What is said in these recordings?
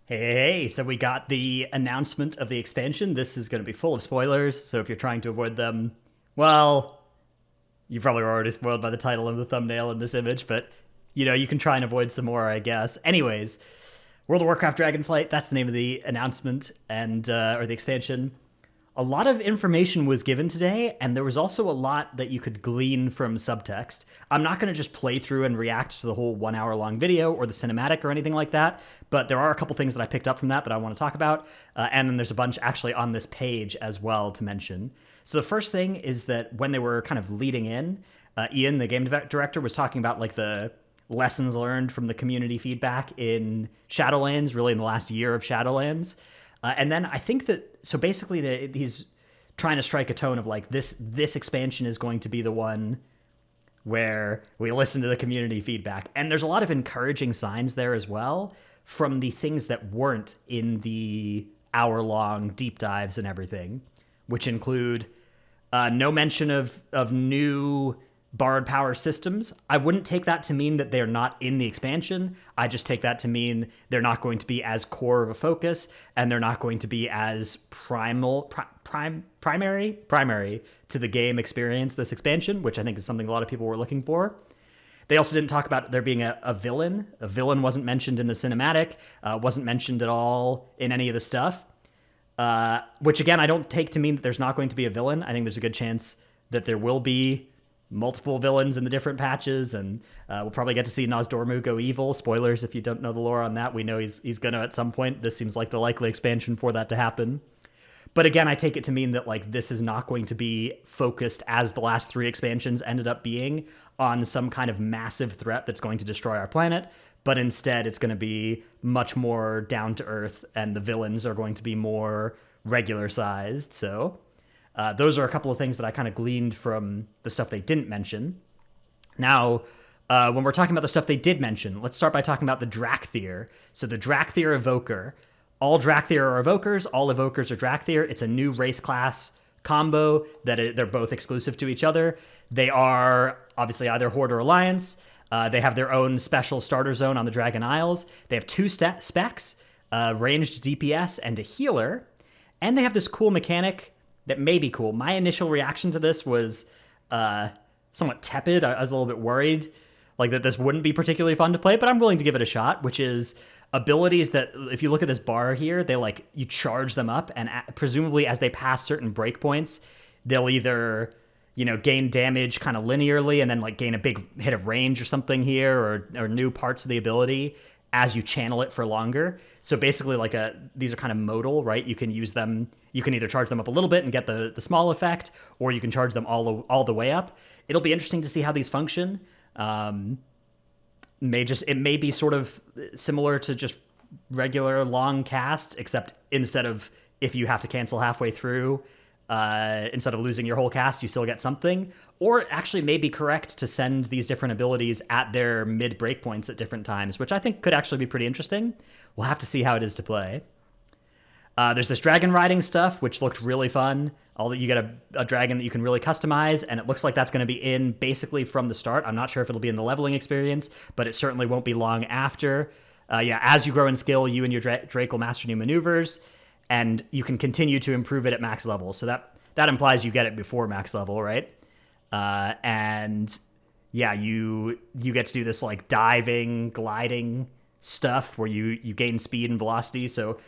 Hey, so we got the announcement of the expansion. This is going to be full of spoilers, so if you're trying to avoid them, well, you probably were already spoiled by the title and the thumbnail and this image, but you can try and avoid some more, I guess. Anyways, World of Warcraft Dragonflight, that's the name of the announcement and or the expansion. A lot of information was given today, and there was also a lot that you could glean from subtext. I'm not going to just play through and react to the whole 1 hour long video or the cinematic or anything like that, but there are a couple things that I picked up from that I want to talk about, and then there's a bunch actually on this page as well to mention. So the first thing is that when they were kind of leading in, Ian, the game director, was talking about like the lessons learned from the community feedback in Shadowlands, really in the last year of Shadowlands. And then I think that, so basically he's trying to strike a tone of like this expansion is going to be the one where we listen to the community feedback. And there's a lot of encouraging signs there as well from the things that weren't in the hour-long deep dives and everything, which include no mention of new borrowed power systems. I wouldn't take that to mean that they're not in the expansion. I just take that to mean they're not going to be as core of a focus, and they're not going to be as primary to the game experience, this expansion, which I think is something a lot of people were looking for. They also didn't talk about there being a villain. A villain wasn't mentioned in the cinematic, wasn't mentioned at all in any of the stuff, which again, I don't take to mean that there's not going to be a villain. I think there's a good chance that there will be multiple villains in the different patches, and we'll probably get to see Nozdormu go evil. Spoilers if you don't know the lore on that. We know he's gonna at some point. This seems like the likely expansion for that to happen. But again, I take it to mean that like this is not going to be focused, as the last 3 expansions ended up being, on some kind of massive threat that's going to destroy our planet, but instead it's going to be much more down to earth, and the villains are going to be more regular sized. So those are a couple of things that I kind of gleaned from the stuff they didn't mention. Now, when we're talking about the stuff they did mention, let's start by talking about the Drak Theater. So the Drak Theater Evoker. All Drak Theater are Evokers. All Evokers are Drak Theater. It's a new race class combo that they're both exclusive to each other. They are obviously either Horde or Alliance. They have their own special starter zone on the Dragon Isles. They have 2 specs, ranged DPS and a healer. And they have this cool mechanic that may be cool. My initial reaction to this was somewhat tepid. I was a little bit worried like that this wouldn't be particularly fun to play, but I'm willing to give it a shot, which is abilities that, if you look at this bar here, they like, you charge them up, and presumably as they pass certain breakpoints, they'll either, gain damage kind of linearly and then like gain a big hit of range or something here, or new parts of the ability as you channel it for longer. So basically like these are kind of modal, right? You can use them, you can either charge them up a little bit and get the small effect, or you can charge them all the way up. It'll be interesting to see how these function. It may be sort of similar to just regular long casts, except instead of, if you have to cancel halfway through, instead of losing your whole cast, you still get something. Or actually may be correct to send these different abilities at their mid breakpoints at different times, which I think could actually be pretty interesting. We'll have to see how it is to play. There's this dragon riding stuff, which looked really fun. You get a dragon that you can really customize, and it looks like that's going to be in basically from the start. I'm not sure if it'll be in the leveling experience, but it certainly won't be long after. As you grow in skill, you and your Drake will master new maneuvers, and you can continue to improve it at max level. So that implies you get it before max level, right? You get to do this like diving, gliding stuff where you gain speed and velocity. So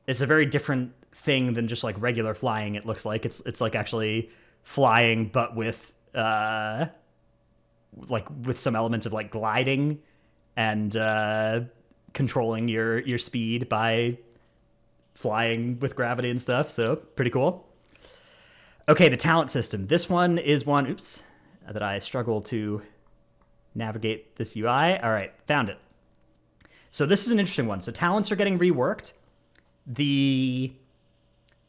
it's a very different thing than just like regular flying. It looks like it's like actually flying, but with some elements of like gliding and controlling your speed by flying with gravity and stuff. So pretty cool. Okay, the talent system. This one is one, that I struggle to navigate this UI. All right, found it. So this is an interesting one. So talents are getting reworked. The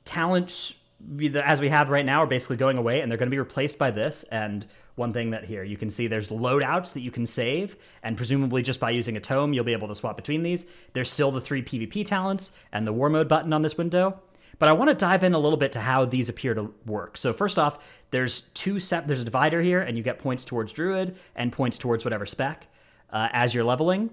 talents, as we have right now, are basically going away, and they're going to be replaced by this. And one thing that here, you can see there's loadouts that you can save, and presumably just by using a tome, you'll be able to swap between these. There's still the 3 PvP talents and the war mode button on this window. But I want to dive in a little bit to how these appear to work. So first off, there's a divider here, and you get points towards Druid and points towards whatever spec as you're leveling.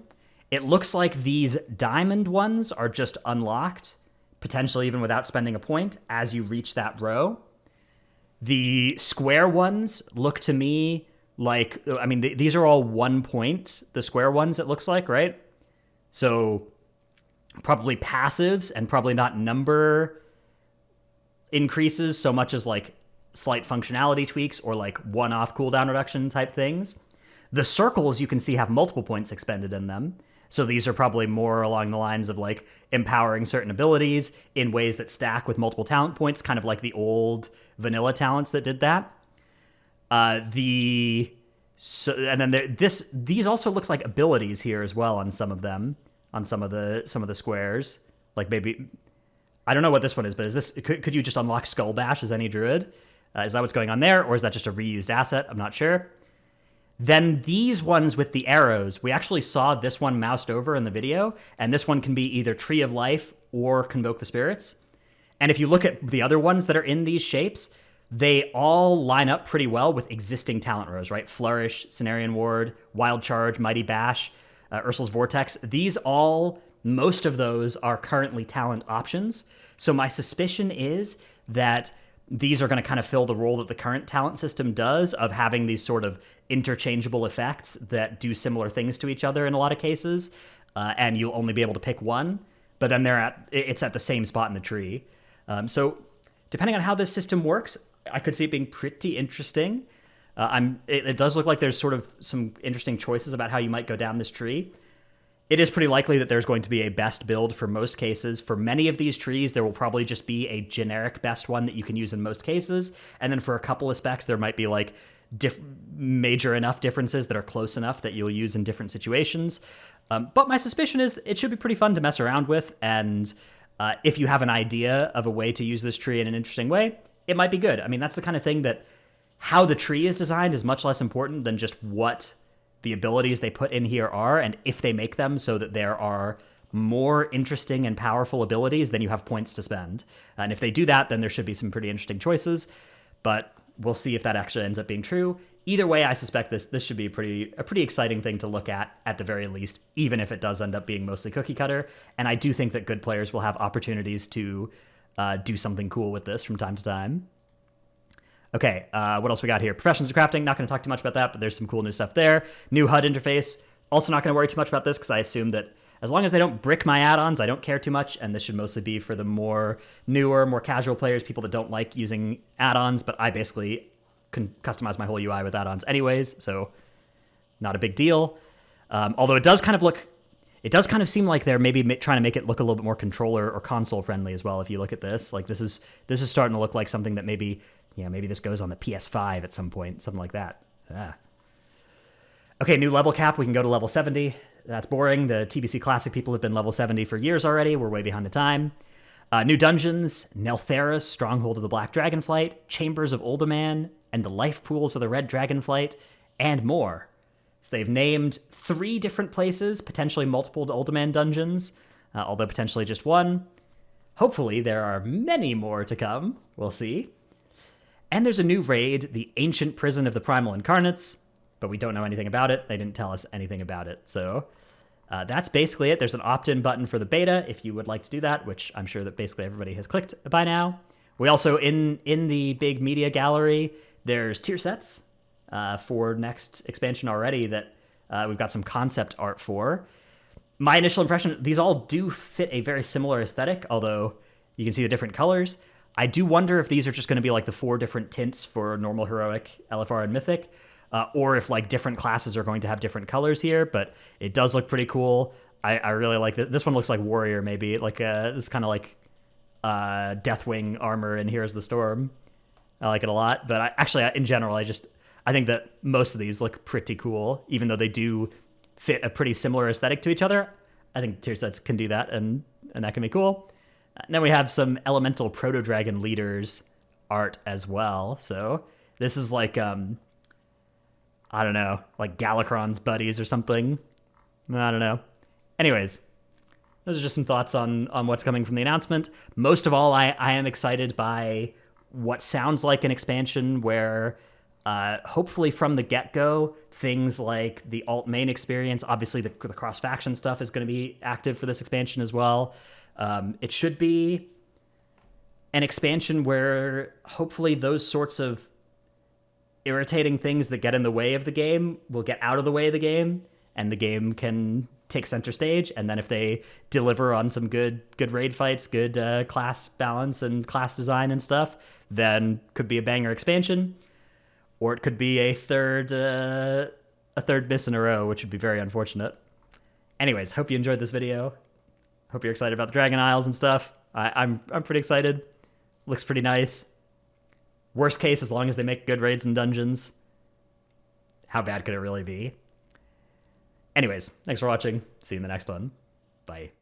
It looks like these diamond ones are just unlocked, potentially even without spending a point, as you reach that row. The square ones look to me like, I mean, these are all 1 point, the square ones, it looks like, right? So probably passives and probably not number increases so much as like slight functionality tweaks or like one-off cooldown reduction type things. The circles you can see have multiple points expended in them. So these are probably more along the lines of like empowering certain abilities in ways that stack with multiple talent points, kind of like the old vanilla talents that did that. These also looks like abilities here as well on some of them, on some of the squares. Like maybe, I don't know what this one is, but is this, could you just unlock Skull Bash as any druid? Is that what's going on there, or is that just a reused asset? I'm not sure. Then these ones with the arrows, we actually saw this one moused over in the video, and this one can be either Tree of Life or Convoke the Spirits. And if you look at the other ones that are in these shapes, they all line up pretty well with existing talent rows, right? Flourish, Cenarian Ward, Wild Charge, Mighty Bash, Ursul's Vortex. Most of those are currently talent options. So my suspicion is that these are going to kind of fill the role that the current talent system does of having these sort of interchangeable effects that do similar things to each other in a lot of cases, and you'll only be able to pick one, but then it's at the same spot in the tree. So depending on how this system works, I could see it being pretty interesting. It does look like there's sort of some interesting choices about how you might go down this tree. It is pretty likely that there's going to be a best build for most cases. For many of these trees, there will probably just be a generic best one that you can use in most cases. And then for a couple of specs, there might be like major enough differences that are close enough that you'll use in different situations. But my suspicion is it should be pretty fun to mess around with. And if you have an idea of a way to use this tree in an interesting way, it might be good. I mean, that's the kind of thing that how the tree is designed is much less important than just what the abilities they put in here are, and if they make them so that there are more interesting and powerful abilities, then you have points to spend. And if they do that, then there should be some pretty interesting choices, but we'll see if that actually ends up being true. Either way, I suspect this should be a pretty exciting thing to look at the very least, even if it does end up being mostly cookie cutter. And I do think that good players will have opportunities to do something cool with this from time to time. Okay, what else we got here? Professions of Crafting, not going to talk too much about that, but there's some cool new stuff there. New HUD interface, also not going to worry too much about this because I assume that as long as they don't brick my add-ons, I don't care too much, and this should mostly be for the more newer, more casual players, people that don't like using add-ons, but I basically can customize my whole UI with add-ons anyways, so not a big deal. Although it does kind of seem like they're maybe trying to make it look a little bit more controller or console friendly as well. If you look at this, like this is starting to look like something that maybe this goes on the PS5 at some point, something like that. Okay, new level cap. We can go to level 70. That's boring. The TBC Classic people have been level 70 for years already. We're way behind the time. New dungeons: Nelthera's Stronghold of the Black Dragonflight, Chambers of Uldaman, and the Life Pools of the Red Dragonflight, and more. So they've named 3 different places, potentially multiple Uldaman dungeons, although potentially just one. Hopefully there are many more to come. We'll see. And there's a new raid, the Ancient Prison of the Primal Incarnates, but we don't know anything about it. They didn't tell us anything about it. So that's basically it. There's an opt-in button for the beta if you would like to do that, which I'm sure that basically everybody has clicked by now. We also, in the big media gallery, there's tier sets for next expansion already that we've got some concept art for. My initial impression, these all do fit a very similar aesthetic, although you can see the different colors. I do wonder if these are just going to be like the 4 different tints for normal, heroic, LFR, and mythic, or if like different classes are going to have different colors here, but it does look pretty cool. I really like it. This one looks like Warrior, maybe. Like this kind of like Deathwing armor, and Here's the Storm. I like it a lot, but in general, I think that most of these look pretty cool, even though they do fit a pretty similar aesthetic to each other. I think tier sets can do that, and that can be cool. And then we have some Elemental Proto-Dragon Leaders art as well. So this is like, I don't know, like Galakron's buddies or something. I don't know. Anyways, those are just some thoughts on what's coming from the announcement. Most of all, I am excited by what sounds like an expansion where Hopefully from the get-go, things like the alt main experience, obviously the cross-faction stuff is going to be active for this expansion as well. It should be an expansion where hopefully those sorts of irritating things that get in the way of the game will get out of the way of the game, and the game can take center stage. And then if they deliver on some good raid fights, good class balance and class design and stuff, then could be a banger expansion. Or it could be a third miss in a row, which would be very unfortunate. Anyways, hope you enjoyed this video. Hope you're excited about the Dragon Isles and stuff. I'm pretty excited. Looks pretty nice. Worst case, as long as they make good raids and dungeons, how bad could it really be? Anyways, thanks for watching. See you in the next one. Bye.